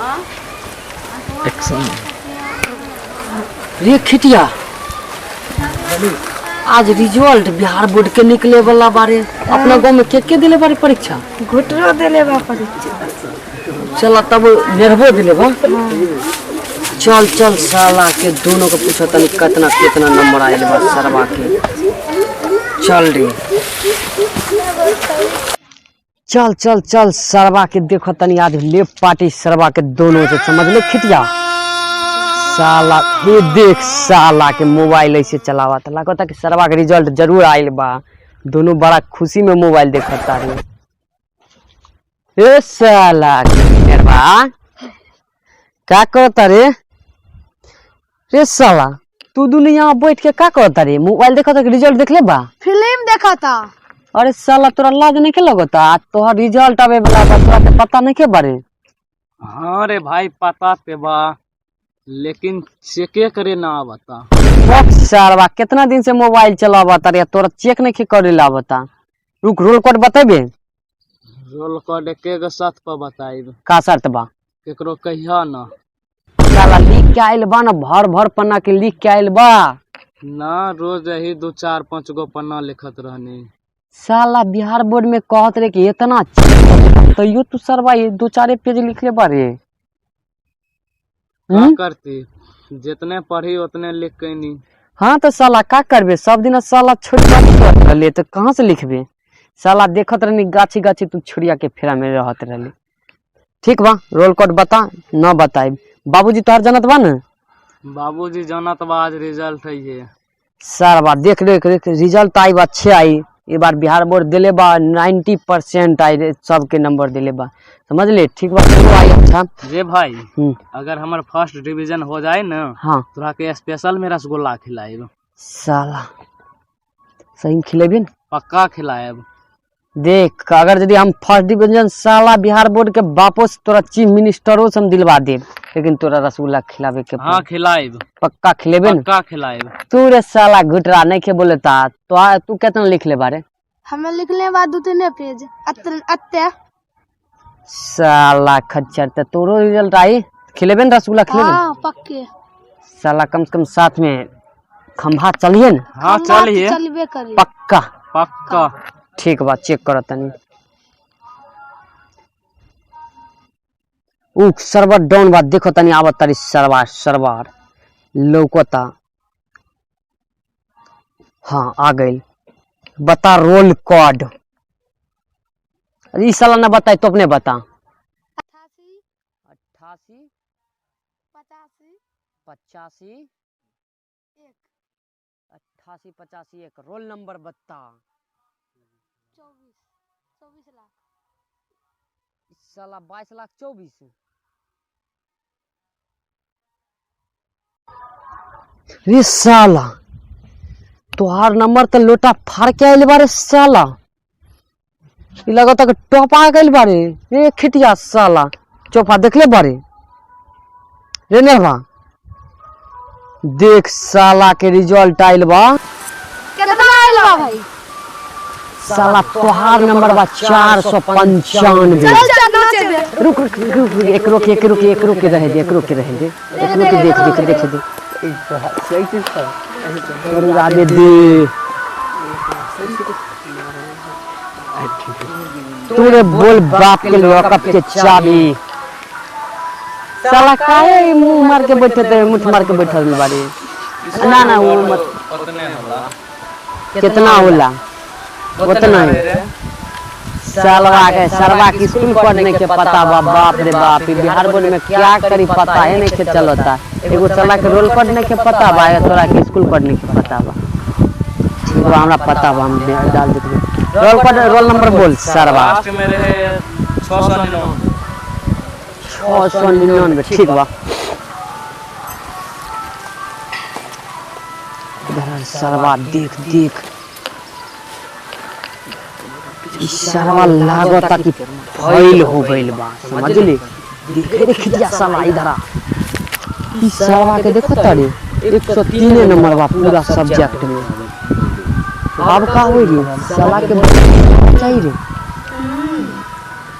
Action. रे खिटिया, आज result Bihar board के निकले वाला बारे। अपना गांव में के दिले बारे परीक्षा? घुटरो दिले बा परीक्षा। चला तब निर्भो दिले बा। चल चल साला के दोनों को पूछो तनी कितना कितना नंबर आयल बा सरवा के। चल रे चल चल चल सरवा के देखो तनी आज लेप पार्टी सरवा के दोनों से, समझ ले खिटिया। साला ये देख साला के मोबाइल ऐसे चलावा था, लगता कि सरवा के रिजल्ट जरूर आयल बा। दोनों बड़ा खुशी में मोबाइल देखता रे। ए साला निर्वा क्या करता रे? रे साला तू दुनिया में बैठ के क्या करता रे? मोबाइल देखा था कि रिजल्ट देख ले बा? फिल्म देखा था। अरे साला तोरा लाज नहीं के लगता? तोहर रिजल्ट आवे वाला बा, तोरा के पता नहीं के बारे? हाँ रे भाई पता पे बा, लेकिन चेके करे ना आवता। साला कितना दिन से मोबाइल चलावता रे, तोरा चेक नहीं के करे ला बता। रुक रोल कोड बतेबे? रोल कोड एके गो साथ पर बताइब। का शर्त बा? केकरो कहिया ना। साला लिख के आइल बा ना, भर भर पन्ना के लिख के आइल बा ना। रोज यही 2-4-5 गो पन्ना लिखत रहनी। साला बिहार बोर्ड में कहत रहे कि इतना तैयो तू सरवा 2-4 पेज लिख ले बारे। का करती, जितने पढ़ी उतने लिख के नहीं। हाँ तो साला का करबे, सब दिन साला छोड़ ले तो कहाँ से लिखबे? साला देखत रहनी गाछी गाछी तू छुड़िया के फेरा में रहत रहले। ठीक बा रोल कोड बता न बताइब। बाबूजी तोहर जानत बा न? बाबूजी जानत बा, आज रिजल्ट है। सरवा देख देख देख रिजल्ट आई बा, अच्छे आई। ये बार बिहार बोर्ड दिले बा 90% आई, सबके नंबर दिले बा, समझ ले। ठीक बा चलो आई। अच्छा रे भाई अगर हमार फर्स्ट डिवीजन हो जाए ना, हाँ तोरा के स्पेशल में रसगुल्ला खिलाएब। साला सही में खिलेबे न? पक्का खिलाएब। देख अगर यदि हम फर्स्ट डिवीजन साला बिहार बोर्ड के बापो से तोरा चीफ मिनिस्टरों से हम दिलवा देब, लेकिन तोरा रसगुल्ला खिलावे के हाँ खिलाएब। पक्का खिलेबे न? पक्का खिलाएब। तू रे साला घुटरा नहीं के बोलता तो तू कितना लिख ले बारे? हमें लिखने बाद 2-3 पेज अत्या। साला खच्चर ते तोरो रिजल्ट आई, खिलेबे न रसगुल्ला खिलेबे? हाँ पक्के। साला कम से कम साथ में खंभा चलिए न? हाँ चलिए चलबे करी। पक्का पक्का। ठीक बा चेक करो तनी। सर्वर डाउन बा, देखो तनी आवत तारी सर्वर लौकता। हाँ आ गई। बता रोल कोड। इस साला ना बताए तो अपने बता। 88 85 88 1। रोल नंबर बता। 24 लाख। साला 22 लाख 24। रे साला तोहार नंबर तो लोटा फाड़ के आइल बारे साला। लगता कि टॉप आ गइल बारे। रे खिटिया साला चौपा देख ले बारे। रे नेहवा देख साला के रिजल्ट आइल बा। कितना आइल बा भाई? साला तोहार नंबर बा 495। रुक रुक रुक एक रोक के रहे दे, एक रोक के रहे दे, देख दे राधे दे। तूने बोल बाप के लॉकअप के चाबी। साला काहे मुंह मार के बैठे थे, मुठ मार के बैठल बारे। ना ना वो मत कितना होला उतना ही। सरवा की स्कूल पढ़ने के पता बा। बाप रे बाप बिहार बोर्ड में क्या करी पता है नहीं के चलता। एगो साला के रोल पढ़ने के पता बा, तोरा के स्कूल पढ़ने के पता बा। ठीक बा हमरा पता बा, हम डाल देते। रोल नंबर बोल सरवा। 699। ठीक बा सरवा देख देख सरवा लागता कि फैल हो गइल बा, समझ ले। देखे रे खिटिया साला इधर इस सरवा के देखो तारे 103 नंबर बा पूरा सब्जेक्ट में। अब का होई रे साला के चाहिए रे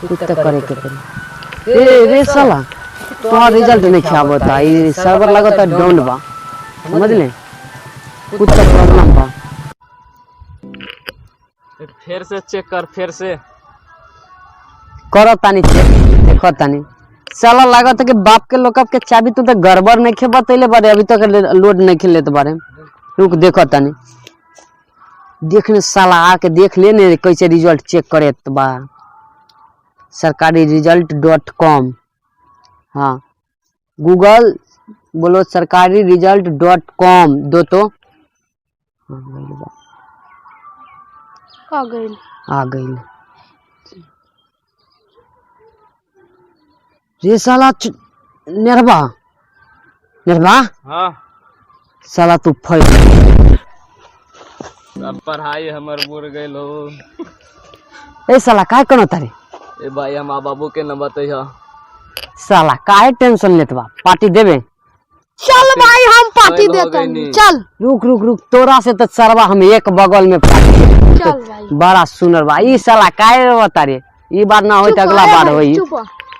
कुछ तो करे के पड़ी। रे साला तो रिजल्ट नहीं खियावता ई सर्वर लगता डाउन बा समझ ले कुछ तो प्रॉब्लम बा। फिर से चेक कर, फिर से करो तानी चेक देखो तानी साला लागत कि बाप के लोकब के चाबी तू तो गड़बड़ नहीं खे बतैले बारे अभी तक लोड नहीं खेले तो बारे रुक देखो तानी देखने साला आके देख ले ने कैसे रिजल्ट चेक करे तो बा सरकारी रिजल्ट.com। हाँ गूगल बोलो सरकारी रिजल्ट.com दो तो आ गई ये साला निर्भा निर्भा हाँ साला तू फल सब पढ़ाई हमर बुर गइल हो। ए साला काय कनो तारे ए भाई हम बाबू के न बतैया साला काहे टेंशन लेत बा पार्टी देबे चल भाई हम पार्टी चल हो देते गई हैं चल रुक रुक रुक तोरा से तो सरवा हम एक बगल में पार्टी चल भाई बड़ा सुनर बा ई साला काहे बता रे ई बार ना होई त अगला बार होई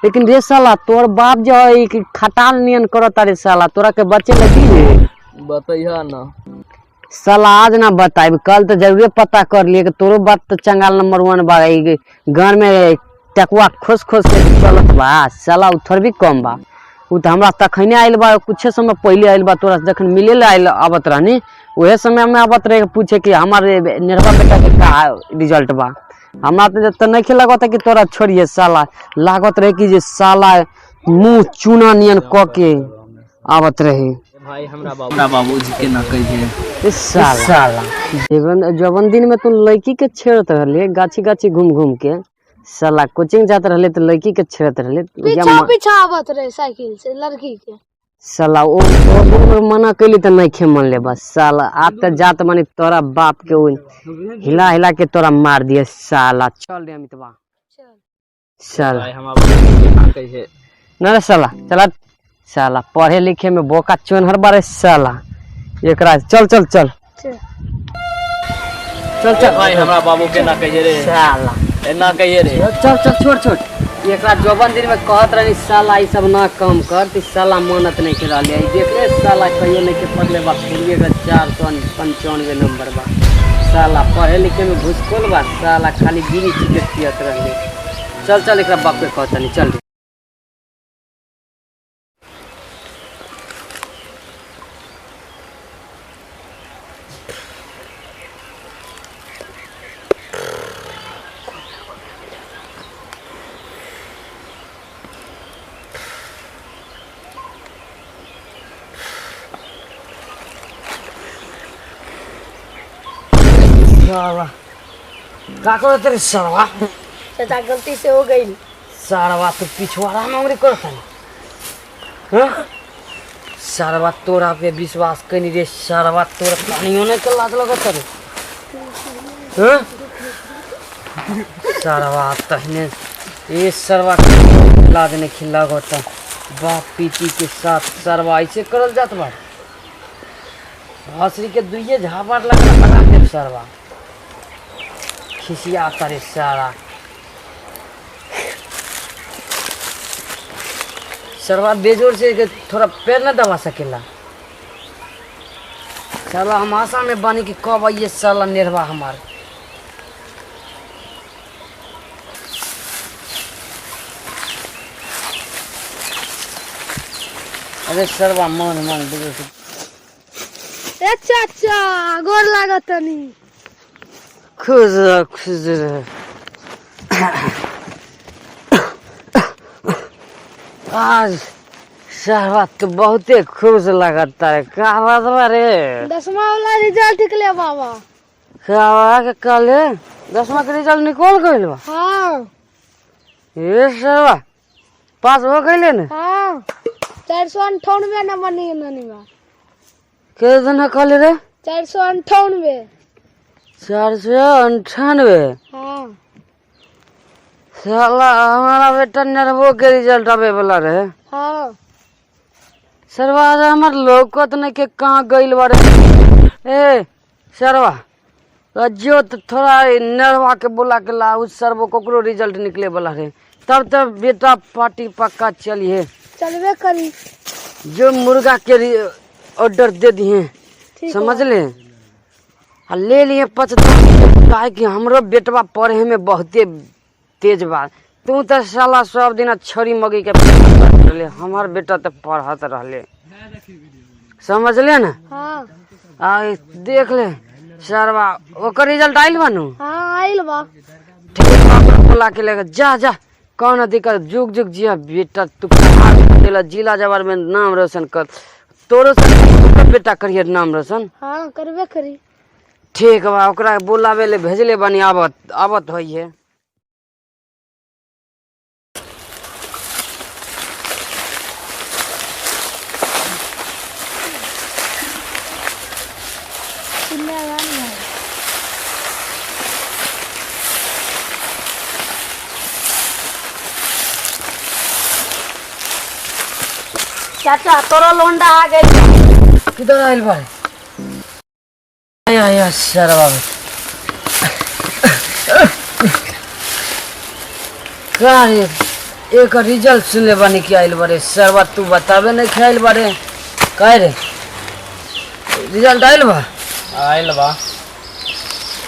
लेकिन रे साला तोर बाप जो है कि खटाल नियन करता रे साला तोरा के बच्चे लगी रे बतैया ना साला आज ना बताई कल तो जरूर पता कर लिए कि तोरो बात तो चंगाल नंबर 1 बा घर में टकुआ खोस खोस के चलत बा साला उथर भी कम बा उ तो हमरा तखने आइल बा कुछ समय पहले आइल बा तोरा जखन मिले ले आइल आवत रहनी उहे समय में आवत रहे पूछे कि हमारे निर्भा बेटा के का रिजल्ट बा हमरा तो नहीं खे लगता कि तोरा छोड़िए साला लागत रहे कि जे साला मुंह चूना नियन क के आवत रहे भाई हमरा बाबूजी के ना कहिए साला जवन दिन में तू लड़की के छेड़त रहले गाछी गाछी घूम घूम के साला कोचिंग जात रहले तो लड़की के छेड़त रहले पीछा पीछा आवत रहे साइकिल से लड़की के साला ओ दिन में मना कैली तो नहीं खे मन ले बस साला आज तक जात मानी तोरा बाप के ओ हिला हिला के तोरा मार दिए साला चल रे अमितवा साला भाई हम बाबू के ना कहिए न रे साला चला साला पढ़े लिखे में बोका चोनहर बारे साला एकरा चल चल चल चल चल भाई हमरा बाबू के ना कहिए रे साला ए ना कहिए रे चल चल छोड़ छोड़ एकरा जवन दिन में कहत रही साला ई सब ना काम कर ती साला मानत नहीं कर रही देख रे साला कहियो नहीं के पढ़ले बा पूरे का 495 नंबर बा साला पढ़े लिखे में घुसखोल बा साला खाली गिरी सिगरेट पियत रहले चल चल एकरा बाप के कहत नहीं चल साला का करत रे साला चाचा गलती से हो गई सारवा तो पिछवाड़ा नौकरी करता है सारवा तोरा पे विश्वास कनी रे सारवा तोरा पानियों ने के लाग लगत रे हैं सारवा तहने ए सरवा के लाज ने खिला गोता बाप पीटी के साथ सरवा ऐसे करल जात बा हसरी के दुइये झापड़ लगा लगा दे सरवा खिसिया तारे सारा सरवा बेजोर से के थोड़ा पैर न दबा सकेला साला हम आशा में बानी कि कब आइए साला निर्वा हमार अरे सरवा मन मन बेजोर से ए चाचा गोर लागत नहीं खुश रह खुश रह आज सरवा तो बहुते खुश लगता है का बात बा रे 10वां वाला रिजल्ट निकले बाबा का के कल 10वां के रिजल्ट निकल गइल बा हाँ ये सरवा पास हो गइले ने हाँ 498 नंबर नहीं ननीमा के दिन कल रे 498 498 हाँ साला हमारा बेटा नरवो के रिजल्ट आवे वाला रहे हाँ सरवा हमार लौकत नहीं के कहाँ गइल बारे ए सरवा अज्जो तो थोड़ा नरवा के बोला के ला उस सरवो कोकरो रिजल्ट निकले वाला रहे तब बेटा पार्टी पक्का चलिए चलबे करी। जो मुर्गा के ऑर्डर दे दिए ठीक समझ बा। ले आ ले लिए 50 काहे कि हमरो बेटवा पढ़े में बहुते तेज बा। तू तो साला सब दिन छोरी मगी के पढ़ले, हमार बेटा तो पढ़त रहले समझ ले ना। हाँ आ देख ले सरवा ओकर रिजल्ट आइल बानू। हाँ आइल बा। ठीक बा, ओकरा बुला के लेके जा जा कौन दिक्कत। जुग जुग जिया बेटा, तू पढ़ा जिला जवार में नाम रोशन कर। तोरो से बेटा करियर नाम रोशन। हाँ करबे करी। ठीक बा, ओकरा बुलावे ले भेजले बानी, आवत आवत होई है। चाचा तोरो लोंडा आ गई। किधर आइल बा? आया सरवा का रे एक रिजल्ट सुनले बानी कि आइल बारे सरवा, तू बतावे नहीं कि आइल बारे का रे रिजल्ट आइल बा? आइल बा।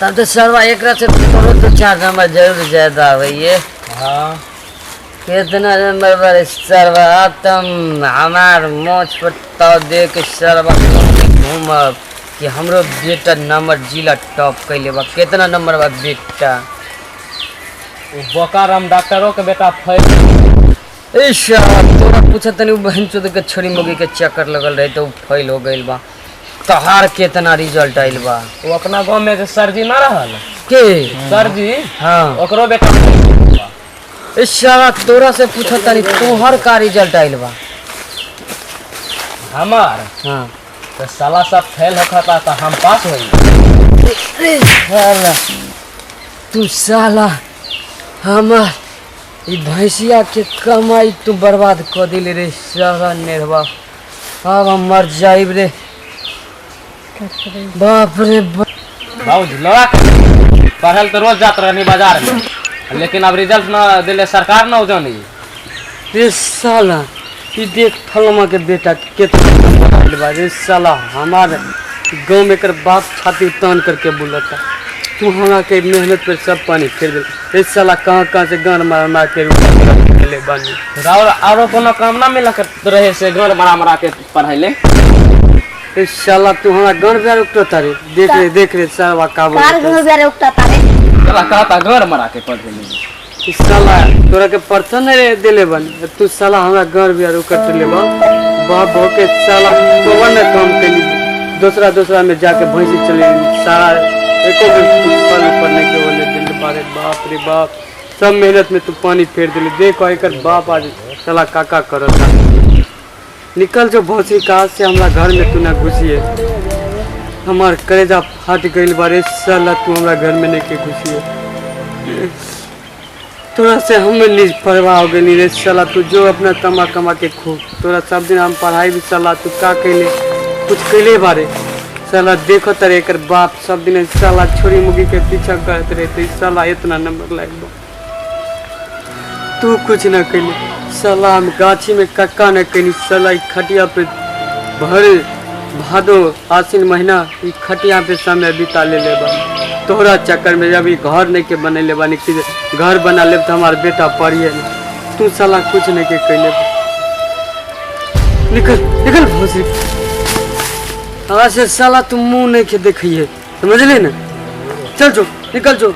तब तो सरवा एक से तोरो तो 4 नंबर जरूर ज्यादा भैये। हाँ कितना नंबर बारे सरवा? तुम हमार मोच पर ताव दे के सरवा घूमब कि हमरो बेटा नंबर जिला टॉप कैले बा। कितना नंबर बा बेटा? बोकाराम डॉक्टरों के बेटा फैल। तोरा पूछा तनी बहन चोद के छोरी मोगी के चक्कर लगल रहे तो फेल हो गइल बा। तहार कितना रिजल्ट आइल बा? वो अपना गांव में जो सरजी ना रहल के सरजी, हाँ ओकरो बेटा फैल बा। तोरा से पूछा तनी तोहर का रिजल्ट आइल बा? हमार हाँ तो साला सब फेल होता तो हम पास होई। अरे साला तू साला हमार ई भैंसिया के कमाई तू बर्बाद कर दिले रे साला नेरवा। अब हम मर जाइब रे। बाप रे बाप। बाबूजी लड़ा पढ़ल तो रोज जात रहनी बाजार में, लेकिन अब रिजल्ट ना दिले सरकार ना जानी। रे साला ई देख फलमा के बेटा कितना नंबर आइल बा रे साला। हमार गाँव में कर बाप छाती तान करके बोलता, तू हमरा के मेहनत पर सब पानी फेर दे। रे साला कहाँ से गान मार मार के रूपा ले बानी। आरो कोनो काम ना मिला के रहे से घर मरा मरा के पढ़ाइले। रे साला तू हमरा गान बिहार उठता रे। देख रे साला का चला कहता घर मरा के पढ़े। साला तोरा के पर्सन रे देले बन, तू साला हमरा घर बिहार उकट ले बा। बाप के साला तो न काम कैली, दूसरा में जाके भैंसी चले सारा एको फल पड़ने के बोले दिन बारे। बाप रे बाप, सब मेहनत में तू पानी फेर दिले। देखो एकर बाप आज साला काका करता। निकल जो भौसी कहा से हमरा घर में तू ना घुसिए। हमार कलेजा फाट गइल बारे साला, तू हमरा घर में नहीं के घुसिए। तोरा से हम निज परवाह हो गई रे साला। तू जो अपना कमा के खो। तोरा सब दिन हम पढ़ाई भी साला तू का कैले कुछ कैले बारे साला। देखो तेरे एकर बाप सब दिन साला छोरी मुगी के पीछा करते रहते साला। इतना नंबर लाइक बा तू कुछ न कैले साला। हम गाछी में कक्का न कैली साला। खटिया पे भर भादो आसिन महीना ई खटिया पे समय बिता ले बा। तोहरा चक्कर में जब घर नहीं के बने ले बानी, घर बना ले तो हमार बेटा पढ़िए। तू साला कुछ नहीं के कैले। निकल भोसरी से साला। तू मुंह नहीं के देखिए समझ ले ना। चल जो निकल जो।